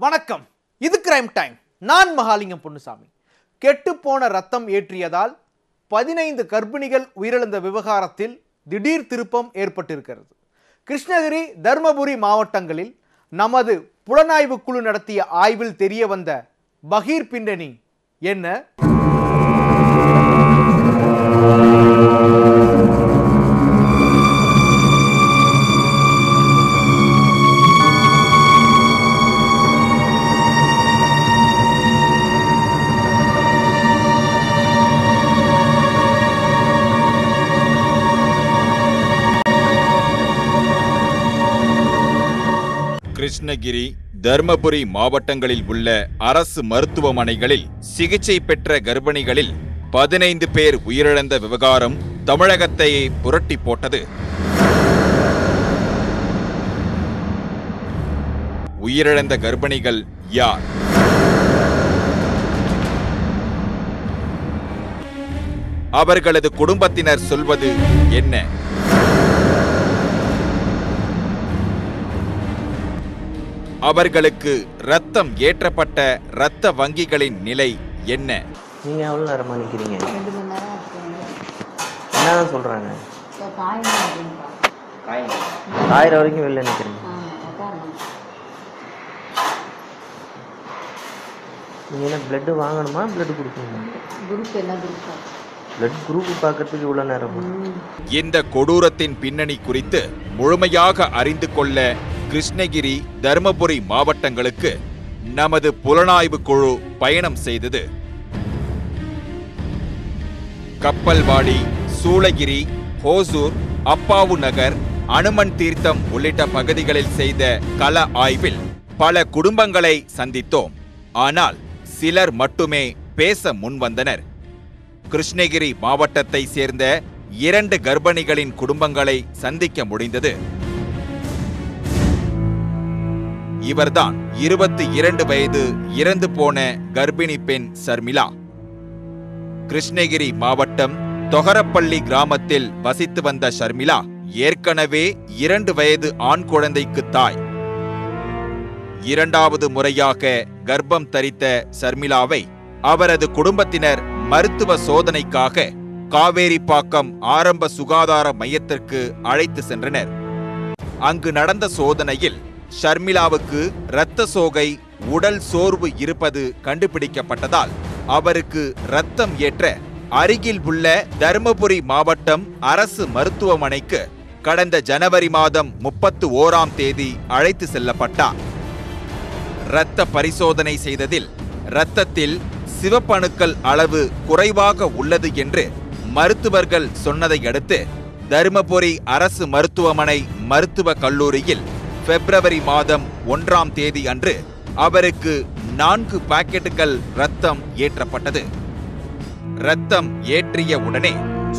வணக்கம், இது crime time. நான் மகாலிங்கம் பொன்னுசாமி. கெட்டுப்போன ரத்தம் ஏற்றியதால் 15 கர்ப்பிணிகள் உயிரிழந்த விவகாரத்தில் திடீர் திருப்பம் ஏற்பட்டிருக்கிறது. கிருஷ்ணகிரி, தர்மபுரி மாவட்டங்களில் நமது புலனாய்வு குழு நடத்திய ஆய்வில் தெரிய வந்த பகீர் பின்னணி என்ன? கிருஷ்ணகிரி, தர்மபுரி மாவட்டங்களில் உள்ள அரசு மருத்துவமனைகளில் சிகிச்சை பெற்ற கர்ப்பிணிகளில் 15 பேர் உயிரிழந்த விவகாரம் தமிழகத்தையே புரட்டி போட்டது. உயிரிழந்த கர்ப்பிணிகள் யார்? அவர்களது குடும்பத்தினர் சொல்வது என்ன? அவர்களுக்கு ரத்தம் ஏற்றப்பட்ட இரத்த வங்கிகளின் நிலை என்ன? நீங்க எவ்வளவு நேரமா நிக்கிறீங்க? 2 மணி நேரம் ஆச்சு. என்னதான் சொல்றாங்க? காயிற வரைக்கும் வெளில நிக்கிறீங்க. நீங்க என்ன பிளட் வாங்கணுமா, பிளட் கொடுக்கணுமா? குரூப் என்ன குரூப்? பிளட் குரூப் பார்க்கறதுக்கு இவ்வளவு நேரமா? இந்த கொடூரத்தின் பின்னணி குறித்து முழுமையாக அறிந்து கொள்ள கிருஷ்ணகிரி, தர்மபுரி மாவட்டங்களுக்கு நமது புலனாய்வு குழு பயணம் செய்தது. கப்பல்வாடி, சூளகிரி, ஹோசூர், அப்பாவு நகர், அனுமன் தீர்த்தம் உள்ளிட்ட பகுதிகளில் செய்த கள ஆய்வில் பல குடும்பங்களை சந்தித்தோம். ஆனால் சிலர் மட்டுமே பேச முன்வந்தனர். கிருஷ்ணகிரி மாவட்டத்தை சேர்ந்த 2 கர்ப்பிணிகளின் குடும்பங்களை சந்திக்க முடிந்தது. இவர்தான் 22 வயது இறந்து போன கர்ப்பிணி பெண் சர்மிளா. கிருஷ்ணகிரி மாவட்டம் தொகரப்பள்ளி கிராமத்தில் வசித்து வந்த ஷர்மிளா ஏற்கனவே 2 வயது ஆண் குழந்தைக்கு தாய். 2வது முறையாக கர்ப்பம் தரித்த சர்மிளாவை அவரது குடும்பத்தினர் மருத்துவ சோதனைக்காக காவேரிப்பாக்கம் ஆரம்ப சுகாதார மையத்திற்கு அழைத்து சென்றனர். அங்கு நடந்த சோதனையில் ஷர்மிளாவுக்கு இரத்த சோகை, உடல் சோர்வு இருப்பது கண்டுபிடிக்கப்பட்டதால் அவருக்கு இரத்தம் ஏற்ற அருகில் உள்ள தர்மபுரி மாவட்டம் அரசு மருத்துவமனைக்கு கடந்த ஜனவரி மாதம் 31ஆம் தேதி அழைத்து செல்லப்பட்டார். இரத்த பரிசோதனை செய்ததில் இரத்தத்தில் சிவப்பணுக்கள் அளவு குறைவாக உள்ளது என்று மருத்துவர்கள் சொன்னதை அடுத்து தர்மபுரி அரசு மருத்துவமனை மருத்துவக் கல்லூரியில் பிப்ரவரி மாதம் 1ஆம் தேதி அன்று அவருக்கு 4 பாக்கெட்டுகள் ரத்தம் ஏற்றப்பட்டது. ரத்தம் ஏற்றிய உடனே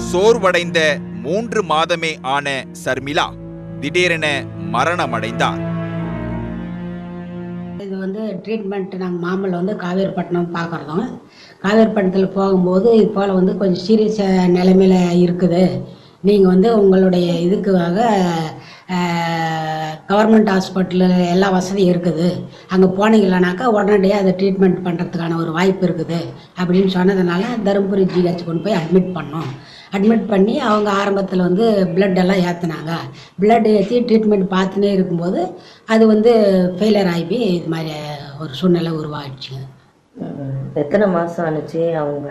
சோர்வடைந்த 3 மாதமே ஆன சர்மிளா திடீரென மரணமடைந்தார். இது ட்ரீட்மெண்ட் நாங்கள் மாமல்ல காவேரிப்பட்டினம் பார்க்குறோம். காவேரிப்பட்டினத்தில் போகும்போது இது போல் கொஞ்சம் சீரியஸ் நிலைமையில் இருக்குது. நீங்கள் உங்களுடைய இதுக்காக கவர்மெண்ட் ஹாஸ்பிட்டலில் எல்லா வசதியும் இருக்குது, அங்கே போனீங்களானாக்கா உடனடியாக அதை ட்ரீட்மெண்ட் பண்ணுறதுக்கான ஒரு வாய்ப்பு இருக்குது அப்படின்னு சொன்னதுனால தருமபுரி ஜிஹெச் கொண்டு போய் அட்மிட் பண்ணோம். அட்மிட் பண்ணி அவங்க ஆரம்பத்தில் பிளட் எல்லாம் ஏற்றினாங்க. பிளட் ஏற்றி ட்ரீட்மெண்ட் பார்த்துனே இருக்கும்போது அது ஃபெயிலியர் ஆகி இது மாதிரி ஒரு சூழ்நிலை உருவாகிடுச்சுங்க. எத்தனை மாதம் ஆனிச்சு? அவங்க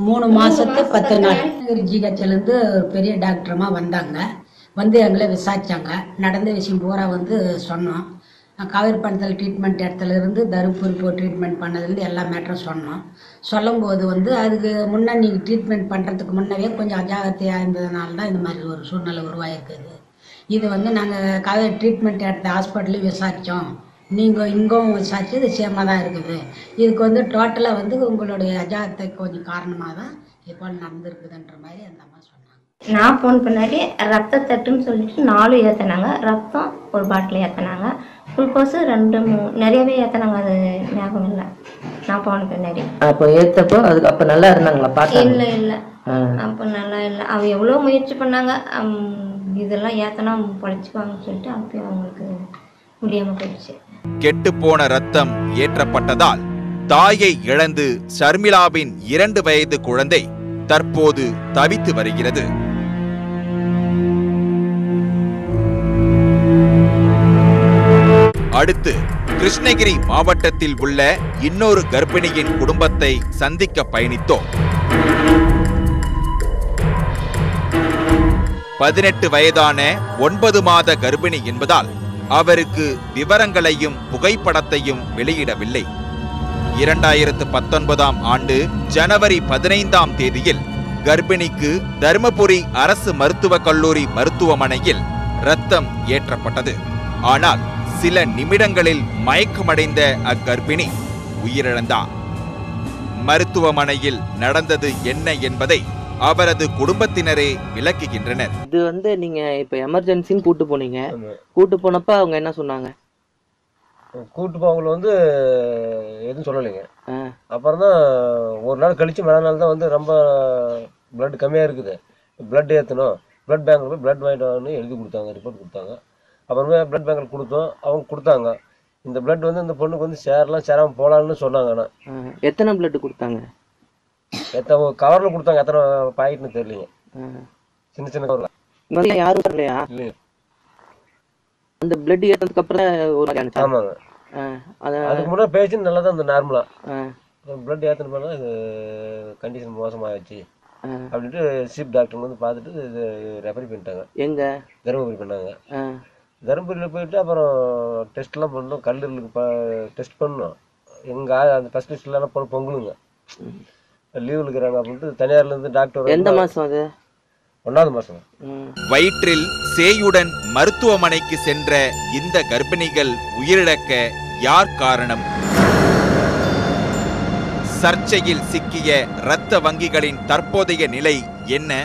3 மாதத்து 10 நாள். ஜிஹெச்லேருந்து ஒரு பெரிய டாக்டருமா வந்தாங்க. எங்களை விசாரித்தாங்க. நடந்த விஷயம் பூரா சொன்னோம். காவேரிப்பட்டினத்தில் ட்ரீட்மெண்ட் இடத்துலேருந்து தருமபுரி போய் ட்ரீட்மெண்ட் பண்ணதுலேருந்து எல்லா மேட்டரும் சொன்னோம். சொல்லும்போது அதுக்கு முன்னே நீங்கள் ட்ரீட்மெண்ட் பண்ணுறதுக்கு முன்னவே கொஞ்சம் அஜாகிரதையாக இருந்ததுனால தான் இந்த மாதிரி ஒரு சூழ்நிலை உருவாகிருக்குது. இது நாங்கள் காவேரி ட்ரீட்மெண்ட் எடுத்த ஹாஸ்பிட்டலையும் விசாரித்தோம், நீங்கள் இங்கும் விசாரித்து இது சேமாக தான் இருக்குது. இதுக்கு டோட்டலாக உங்களுடைய அஜாகிரதைக்கு கொஞ்சம் காரணமாக தான் இது போல் நடந்துருக்குதுன்ற மாதிரி அந்த அம்மா சொன்னாங்க. நான் ஃபோன் பண்ணாடி ரத்த தட்டுன்னு சொல்லிட்டு 4 ஏற்றினாங்க. ரத்தம் ஒரு பாட்டில் ஏற்றினாங்க. குளுக்கோஸு 2 3 நிறையவே ஏற்றினாங்க. அது ஞாபகம் இல்லை. நான் ஃபோன் பண்ணாடி அப்போ ஏற்றப்போ அதுக்கு அப்போ நல்லா இருந்தாங்களா? பார்த்தா இல்லை அப்போ நல்லா இல்லை. அவ எவ்வளோ முயற்சி பண்ணாங்க. இதெல்லாம் ஏற்றினா பழிச்சுக்குவாங்கன்னு சொல்லிட்டு அப்பயும் அவங்களுக்கு முடியாமல் போயிடுச்சு. கெட்டுப்போன ரத்தம் ஏற்றப்பட்டதால் தாயை இழந்து ஷர்மிளாவின் 2 வயது குழந்தை தற்போது தவித்து வருகிறது. அடுத்து கிருஷ்ணகிரி மாவட்டத்தில் உள்ள இன்னொரு கர்ப்பிணியின் குடும்பத்தை சந்திக்க பயணித்தோம். 18 வயதான 9 மாத கர்ப்பிணி என்பதால் அவருக்கு விவரங்களையும் புகைப்படத்தையும் வெளியிடவில்லை. 2019ஆம் ஆண்டு ஜனவரி 15ஆம் தேதியில் கர்ப்பிணிக்கு தருமபுரி அரசு மருத்துவக் கல்லூரி மருத்துவமனையில் இரத்தம் ஏற்றப்பட்டது. ஆனால் சில நிமிடங்களில் மயக்கமடைந்த அக்கர்ப்பிணி உயிரிழந்தார். மருத்துவமனையில் நடந்தது என்ன என்பதை அவரது குடும்பத்தினரே விளக்குகின்றனர். இது நீங்க இப்ப எமர்ஜென்சின்னு கூட்டு போனீங்க. கூட்டு போனப்ப அவங்க என்ன சொன்னாங்க? கூட்டு போவங்கள எதுவும் சொல்லலைங்க. அப்புறம் தான் ஒரு நாள் கழிச்சு மறு நாள் தான் ரொம்ப பிளட் கம்மியாக இருக்குது, பிளட் ஏற்றணும், பிளட் பேங்க்ல போய் பிளட் வாங்கிட்டு வாங்கன்னு எழுதி கொடுத்தாங்க, ரிப்போர்ட் கொடுத்தாங்க. அப்புறமே பிளட் பேங்கில் கொடுத்தோம், அவங்க கொடுத்தாங்க. இந்த பிளட் இந்த பொண்ணுக்கு சேராமல் போகலான்னு சொன்னாங்க. ஆனால் எத்தனை பிளட் கொடுத்தாங்க? எத்தனை கவரில் கொடுத்தாங்க, எத்தனை பாக்கெட்னு தெரியலைங்க. சின்ன சின்ன கவரில். யாரும் இல்லையா? இல்லைங்க. அந்த பிளட் ஏற்றதுக்கு அப்புறம் ஆமாங்க, அதுக்கு முன்னாடி பேஷண்ட் நல்லா தான் இருந்தது நார்மலாக. பிளட் ஏற்றணும் பண்ணால் இது கண்டிஷன் மோசமாகிடுச்சு அப்படின்ட்டு சீப் டாக்டர் பார்த்துட்டு இது ரெஃபர் பண்ணிட்டாங்க. எங்கே? தருமபுரி பண்ணாங்க. தருமபுரியில் போயிட்டு அப்புறம் டெஸ்ட்லாம் பண்ணோம், கல்லூரிக்கு டெஸ்ட் பண்ணோம். எங்கள் அந்த ஃபஸ்ட் டெஸ்ட்லாம் பொங்கலுங்க லீவில் இருக்கிறாங்க அப்படின்ட்டு தனியார்லேருந்து டாக்டர். எந்த மாதம் அது? 1வது மாதம். வயிற்றில் சேயுடன் மருத்துவமனைக்கு சென்ற இந்த கர்ப்பிணிகள் உயிரிழக்க யார் காரணம்? சர்ச்சையில் சிக்கிய இரத்த வங்கிகளின் தற்போதைய நிலை என்ன?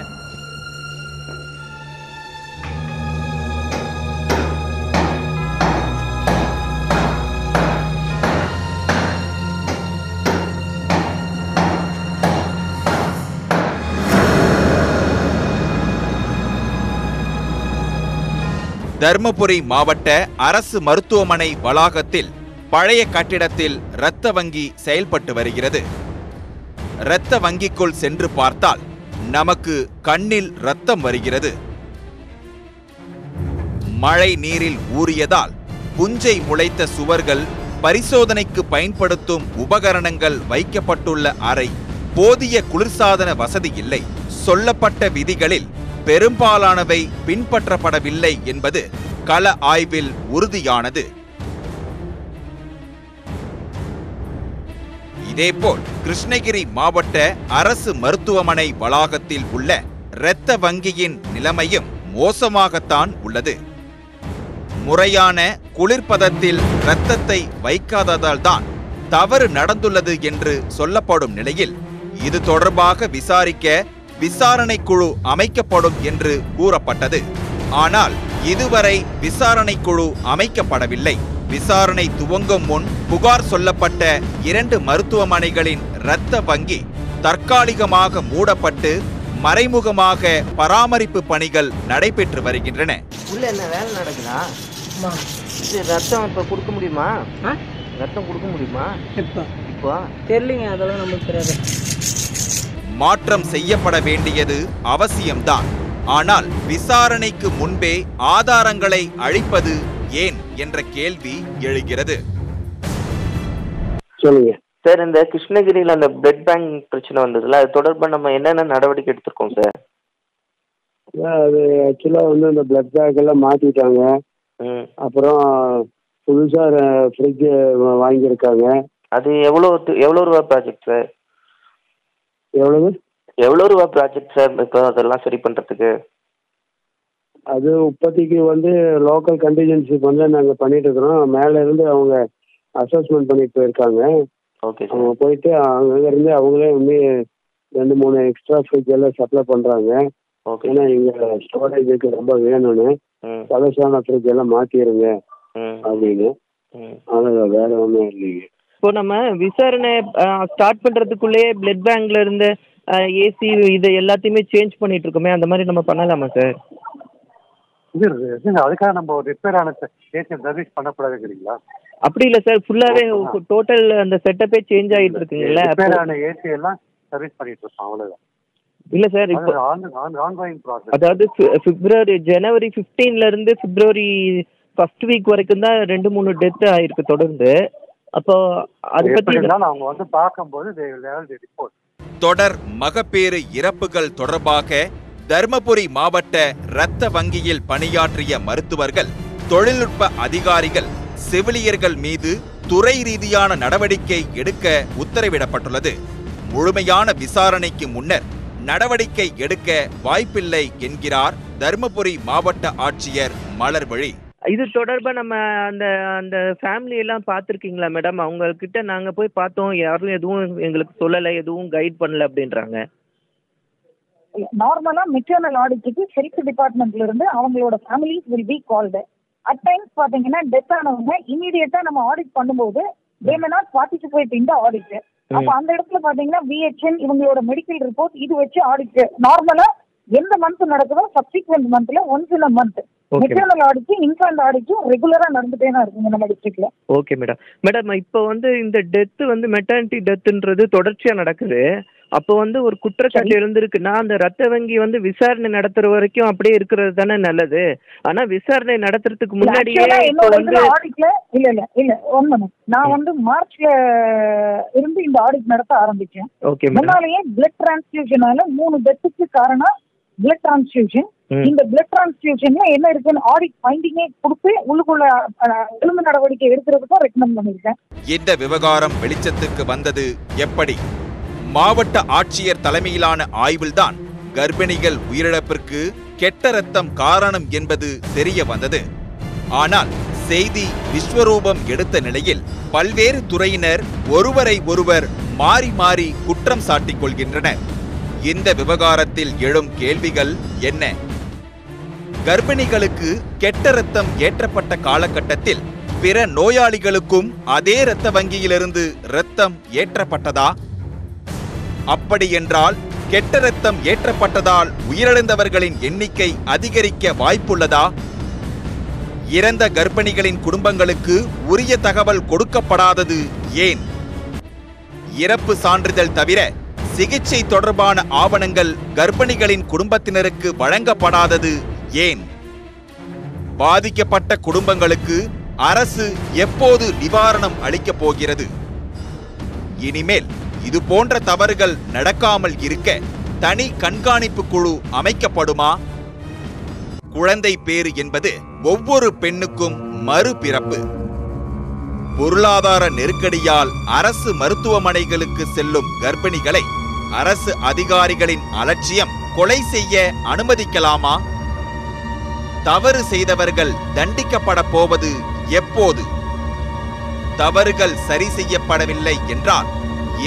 தர்மபுரி மாவட்ட அரசு மருத்துவமனை வளாகத்தில் பழைய கட்டிடத்தில் இரத்த வங்கி செயல்பட்டு வருகிறது. இரத்த வங்கிக்குள் சென்று பார்த்தால் நமக்கு கண்ணில் இரத்தம் வருகிறது. மழை நீரில் ஊறியதால் புஞ்சை முளைத்த சுவர்கள், பரிசோதனைக்கு பயன்படுத்தும் உபகரணங்கள் வைக்கப்பட்டுள்ள அறை, போதிய குளிர்சாதன வசதி இல்லை. சொல்லப்பட்ட விதிகளில் பெரும்பாலானவை பின்பற்றப்படவில்லை என்பது கள ஆய்வில் உறுதியானது. இதேபோல் கிருஷ்ணகிரி மாவட்ட அரசு மருத்துவமனை வளாகத்தில் உள்ள இரத்த வங்கியின் நிலைமையும் மோசமாகத்தான் உள்ளது. முறையான குளிர்பதத்தில் இரத்தத்தை வைக்காததால் தான் தவறு நடந்துள்ளது என்று சொல்லப்படும் நிலையில் இது தொடர்பாக விசாரிக்க விசாரணை குழு அமைக்கப்படும் என்று கூறப்பட்டது. ஆனால் இதுவரை விசாரணை குழு அமைக்கப்படவில்லை. விசாரணை துவங்கும் முன் புகார் சொல்லப்பட்ட 2 மருத்துவமனைகளின் இரத்த வங்கி தற்காலிகமாக மூடப்பட்டு மறைமுகமாக பராமரிப்பு பணிகள் நடைபெற்று வருகின்றன. உள்ள என்ன வேலை நடக்குதா? ரத்தம் இப்ப கொடுக்க முடியுமா? ரத்தம் கொடுக்க முடியுமா? இப்போ தெரியலங்க, அதெல்லாம் நமக்கு தெரியாது. மாற்றம் செய்யப்பட வேண்டியது அவசியம்தான். ஆனால் விசாரணைக்கு முன்பே ஆதாரங்களை அழிப்பது ஏன் என்ற கேள்வி எழுகிறது. சொல்லுங்க சார். இந்த கிருஷ்ணகிரியில அந்த பிளட் பேங்க் பிரச்சனை வந்ததுல அது தொடர்பா நம்ம என்னென்ன நடவடிக்கை எடுத்திருக்கோம் சார்? அது ஆக்சுவலா இந்த பிளட் பேங்க் எல்லாம் மாத்திட்டாங்க. அப்புறம் புதுசா ஃப்ரிட்ஜ் வாங்கியிருக்காங்க. அது எவ்வளோ ரூபா ப்ராஜெக்ட் சார்? எவ்வளோ ரூபா ப்ராஜெக்ட் சார் இப்போ அதெல்லாம் சரி பண்ணுறதுக்கு? அது இப்போதைக்கு லோக்கல் கண்டிஜென்சிக்கு நாங்கள் பண்ணிட்டு இருக்கிறோம். மேலே இருந்து அவங்க அசஸ்மெண்ட் பண்ணிட்டு போயிருக்காங்க. ஓகே. அவங்க போயிட்டு அங்கேருந்து அவங்களே 2-3 எக்ஸ்ட்ரா ஃப்ரிட்ஜ் எல்லாம் சப்ளை பண்ணுறாங்க. ஓகே. ஏன்னா இங்கே ஸ்டோரேஜுக்கு ரொம்ப வேணும்னு பழசான ஃப்ரிட்ஜ் எல்லாம் மாற்றிடுங்க அப்படின்னு. அதான் வேற ஒன்றும் இல்லைங்க. இப்போ நம்ம விசாரணை ஸ்டார்ட் பண்ணுறதுக்குள்ளேயே பிளட் பேங்க்ல இருந்து ஏசி இது எல்லாத்தையுமே சேஞ்ச் பண்ணிட்டு இருக்கோமே, அந்த மாதிரி நம்ம பண்ணலாமா சார்? அதுக்காக நம்ம ரிப்பேர் ஆன ஏசி சர்வீஸ் பண்ணக்கூடாதுங்கிறீங்களா? அப்படி இல்ல சார், ஃபுல்லாவே டோட்டல் அந்த செட்டப்பே சேஞ்ச் ஆயிட்டு இருக்குங்கல்ல. ரிப்பேர் ஆன ஏசி எல்லாம் சர்வீஸ் பண்ணிட்டு இருக்கோம், அவ்வளவுதான். இல்ல சார், இப்போ ஆன்கோயிங் ப்ராசஸ். அதாவது ஜனவரி 15ல இருந்து பிப்ரவரி ஃபர்ஸ்ட் வீக் வரைக்கும் தான் 2-3 டெத் ஆயிருக்கு தொடர்ந்து. அப்போ அது பத்தி அவங்க வந்து பார்க்கும்போது ரிப்போர்ட். தொடர் மகப்பேறு இறப்புகள் தொடர்பாக தர்மபுரி மாவட்ட இரத்த வங்கியில் பணியாற்றிய மருத்துவர்கள், தொழில்நுட்ப அதிகாரிகள், செவிலியர்கள் மீது துறை ரீதியான நடவடிக்கை எடுக்க உத்தரவிடப்பட்டுள்ளது. முழுமையான விசாரணைக்கு முன்னர் நடவடிக்கை எடுக்க வாய்ப்பில்லை என்கிறார் தர்மபுரி மாவட்ட ஆட்சியர் மலர்வழி. இது தொடர்பா நம்ம அந்த ஃபேமிலி எல்லாம் பார்த்துருக்கீங்களா மேடம்? அவங்க கிட்ட நாங்க போய் பார்த்தோம், யாரும் எதுவும் எங்களுக்கு சொல்லலை, எதுவும் கைட் பண்ணல அப்படின்றாங்க. நார்மலா மெட்டர்னல் ஆடிட்டுக்கு ஹெல்த் டிபார்ட்மெண்ட்ல இருந்து அவங்களோட families will be called. At times பாத்தீங்கன்னா டெத் ஆனவங்க இமீடியட்டா நம்ம ஆடிட் பண்ணும்போது they may not participate in the audit. அப்ப அந்த இடத்துல பாத்தீங்கன்னா VHN இவங்களோட மெடிக்கல் ரிப்போர்ட் இது வச்சு ஆடிட் நார்மலா எந்த மந்த் நடக்குதோ சப்சிக்வெண்ட் மந்த்ல once in a month maternal audit infant ஆடிட்டும் ரெகுலரா நடந்துட்டே தான் இருக்குங்க நம்ம டிஸ்ட்ரிக்ட்ல. Okay madam. மேடம், இப்போ வந்து இந்த டெத் வந்து மெட்டர்னிட்டி டெத்ன்றது தொடர்ச்சியா நடக்குது. அப்போ வந்து ஒரு குற்றச்சாட்டு எழுந்திருக்குன்னா அந்த ரத்த வங்கி வந்து விசாரணை நடத்துற வரைக்கும் அப்படியே இருக்கிறது தானே நல்லது. ஆனா விசாரணை நடத்துறதுக்கு முன்னாடியே ஆடிட்ல இல்ல நான் வந்து மார்ச்ல இருந்து இந்த ஆடிட் நடத்த ஆரம்பிச்சேன். முன்னாலேயே பிளட் டிரான்ஸ்ஃபியூஷனால 3 டெத்துக்கு காரணம் பிளட் டிரான்ஸ்ஃபியூஷன். இந்த பிளட் டிரான்ஸ்ஃபியூஷன்ல என்ன இருக்குன்னு ஆடிட் ஃபைண்டிங்கே கொடுத்து உள்ளுக்குள்ள ஒழுங்கு நடவடிக்கை எடுக்கிறதுக்கும் ரெக்கமெண்ட் பண்ணிருக்கேன். இந்த விவகாரம் வெளிச்சத்துக்கு வந்தது எப்படி? மாவட்ட ஆட்சியர் தலைமையிலான ஆய்வில்தான் கர்ப்பிணிகள் உயிரிழப்பிற்கு கெட்ட ரத்தம் காரணம் என்பது தெரிய வந்தது. ஆனால் செய்தி விஸ்வரூபம் எடுத்த நிலையில் பல்வேறு துறையினர் ஒருவரை ஒருவர் மாறி மாறி குற்றம் சாட்டிக் கொள்கின்றனர். இந்த விவகாரத்தில் எழும் கேள்விகள் என்ன? கர்ப்பிணிகளுக்கு கெட்ட ரத்தம் ஏற்றப்பட்ட காலகட்டத்தில் பிற நோயாளிகளுக்கும் அதே இரத்த வங்கியிலிருந்து இரத்தம் ஏற்றப்பட்டதா? அப்படி என்றால் கெட்ட இரத்தம் ஏற்றப்பட்டதால் உயிரிழந்தவர்களின் எண்ணிக்கை அதிகரிக்க வாய்ப்புள்ளதா? இறந்த கர்ப்பிணிகளின் குடும்பங்களுக்கு உரிய தகவல் கொடுக்கப்படாதது ஏன்? இறப்பு சான்றிதழ் தவிர சிகிச்சை தொடர்பான ஆவணங்கள் கர்ப்பிணிகளின் குடும்பத்தினருக்கு வழங்கப்படாதது ஏன்? பாதிக்கப்பட்ட குடும்பங்களுக்கு அரசு எப்போது நிவாரணம் அளிக்கப் போகிறது? இனிமேல் இது போன்ற தவறுகள் நடக்காமல் இருக்க தனி கண்காணிப்பு குழு அமைக்கப்படுமா? குழந்தை பேறு என்பது ஒவ்வொரு பெண்ணுக்கும் மறுபிறப்பு. பொருளாதார நெருக்கடியால் அரசு மருத்துவமனைகளுக்கு செல்லும் கர்ப்பிணிகளை அரசு அதிகாரிகளின் அலட்சியம் கொலை செய்ய அனுமதிக்கலாமா? தவறு செய்தவர்கள் தண்டிக்கப்பட போவது எப்போது? தவறுகள் சரி செய்யப்படவில்லை என்றால்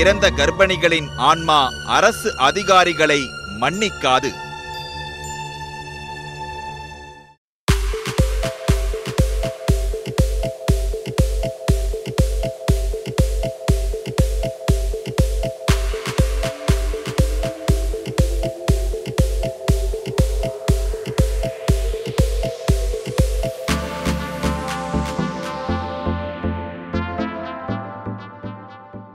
இறந்த கர்ப்பிணிகளின் ஆன்மா அரசு அதிகாரிகளை மன்னிக்காது.